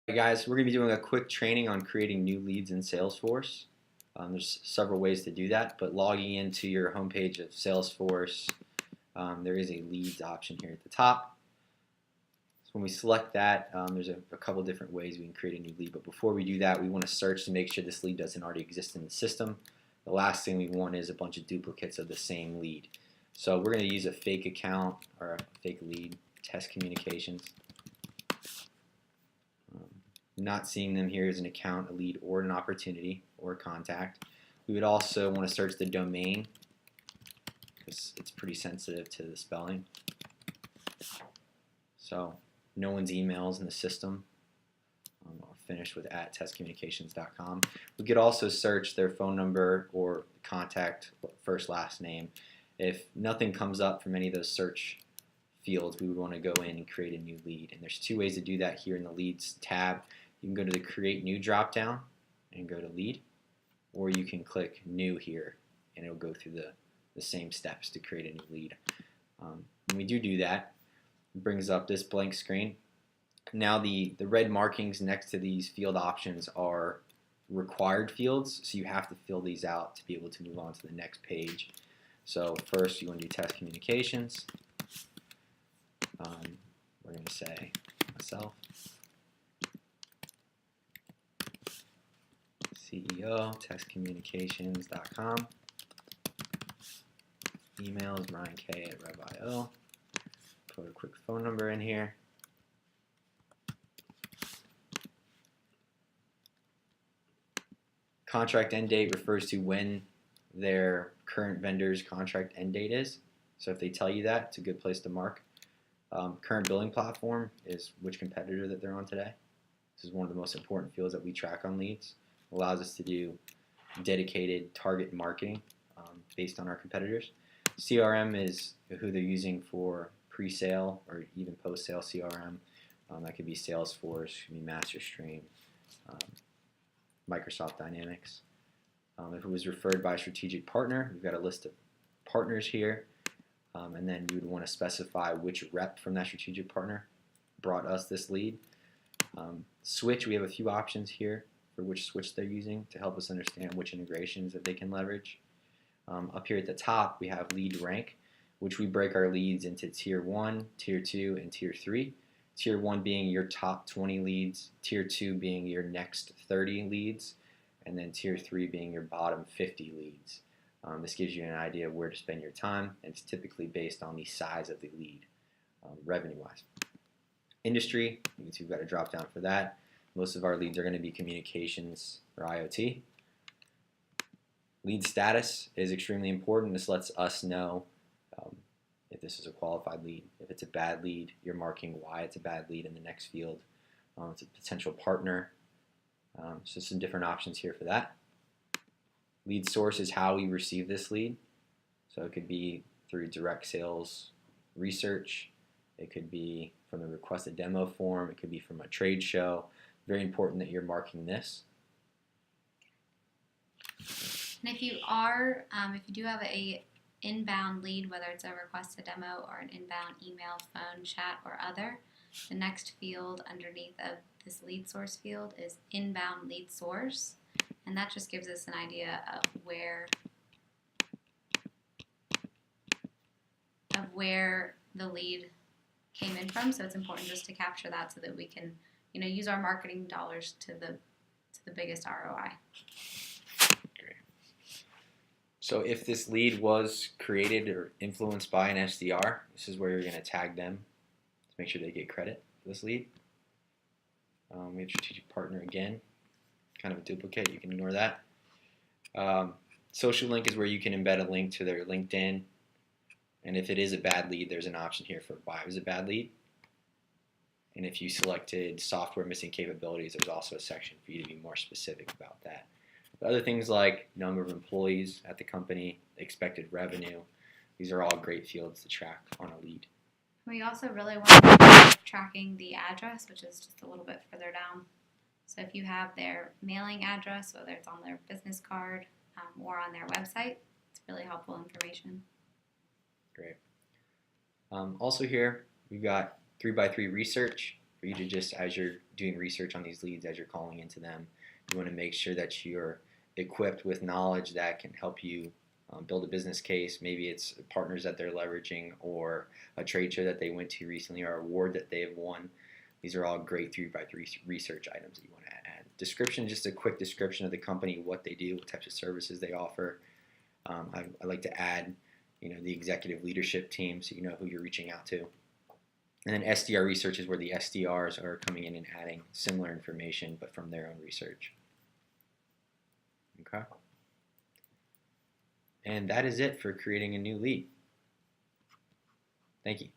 Hey guys, we're going to be doing a quick training on creating new leads in Salesforce. There's several ways to do that, but logging into your homepage of Salesforce, there is a leads option here at the top. So when we select that, there's a couple different ways we can create a new lead, but before we do that, we want to search to make sure this lead doesn't already exist in the system. The last thing we want is a bunch of duplicates of the same lead. So we're going to use a fake account or a fake lead, test communications. Not seeing them here as an account, a lead, or an opportunity, or a contact. We would also want to search the domain because it's pretty sensitive to the spelling. So no one's emails in the system. I'll finish with @testcommunications.com. We could also search their phone number or contact, first, last name. If nothing comes up from any of those search fields, we would want to go in and create a new lead. And there's two ways to do that here in the Leads tab. You can go to the Create New dropdown and go to Lead, or you can click New here, and it'll go through the same steps to create a new lead. When we do that, it brings up this blank screen. Now the red markings next to these field options are required fields, so you have to fill these out to be able to move on to the next page. So first you want to do test communications. We're going to say myself, CEO, testcommunications.com. Email is RyanK@Rev.io. Put a quick phone number in here. Contract end date refers to when their current vendor's contract end date is. So if they tell you that, it's a good place to mark. Current billing platform is which competitor that they're on today. This is one of the most important fields that we track on leads. It allows us to do dedicated target marketing based on our competitors. CRM is who they're using for pre-sale or even post-sale CRM. That could be Salesforce, could be MasterStream, Microsoft Dynamics. If it was referred by a strategic partner, we've got a list of partners here. And then you would want to specify which rep from that strategic partner brought us this lead. Switch, we have a few options here for which switch they're using to help us understand which integrations that they can leverage. Up here at the top, we have lead rank, which we break our leads into Tier 1, Tier 2, and Tier 3. Tier 1 being your top 20 leads, Tier 2 being your next 30 leads, and then Tier 3 being your bottom 50 leads. This gives you an idea of where to spend your time, and it's typically based on the size of the lead, revenue-wise. Industry, you can see we've got a drop down for that. Most of our leads are going to be communications or IoT. Lead status is extremely important. This lets us know if this is a qualified lead. If it's a bad lead, you're marking why it's a bad lead in the next field. It's a potential partner. So some different options here for that. Lead source is how we receive this lead. So it could be through direct sales research. It could be from the requested demo form. It could be from a trade show. Very important that you're marking this. And if you do have a inbound lead, whether it's a requested demo or an inbound email, phone, chat, or other, the next field underneath of this lead source field is inbound lead source. And that just gives us an idea of where the lead came in from. So it's important just to capture that so that we can, use our marketing dollars to the biggest ROI. Great. So if this lead was created or influenced by an SDR, this is where you're going to tag them to make sure they get credit for this lead. We have strategic partner again. Kind of a duplicate, you can ignore that. Social link is where you can embed a link to their LinkedIn, and if it is a bad lead, there's an option here for why it was a bad lead. And if you selected software missing capabilities, there's also a section for you to be more specific about that. But other things like number of employees at the company, expected revenue, these are all great fields to track on a lead. We also really want to be tracking the address, which is just a little bit further down. So if you have their mailing address, whether it's on their business card or on their website, it's really helpful information. Great. Also here, we've got 3x3 research. for you to just, as you're doing research on these leads, as you're calling into them, you want to make sure that you're equipped with knowledge that can help you build a business case. Maybe it's partners that they're leveraging, or a trade show that they went to recently, or award that they have won. These are all great 3x3 research items that you want to add. Description, just a quick description of the company, what they do, what types of services they offer. I like to add, the executive leadership team, so you know who you're reaching out to. And then SDR research is where the SDRs are coming in and adding similar information, but from their own research. Okay. And that is it for creating a new lead. Thank you.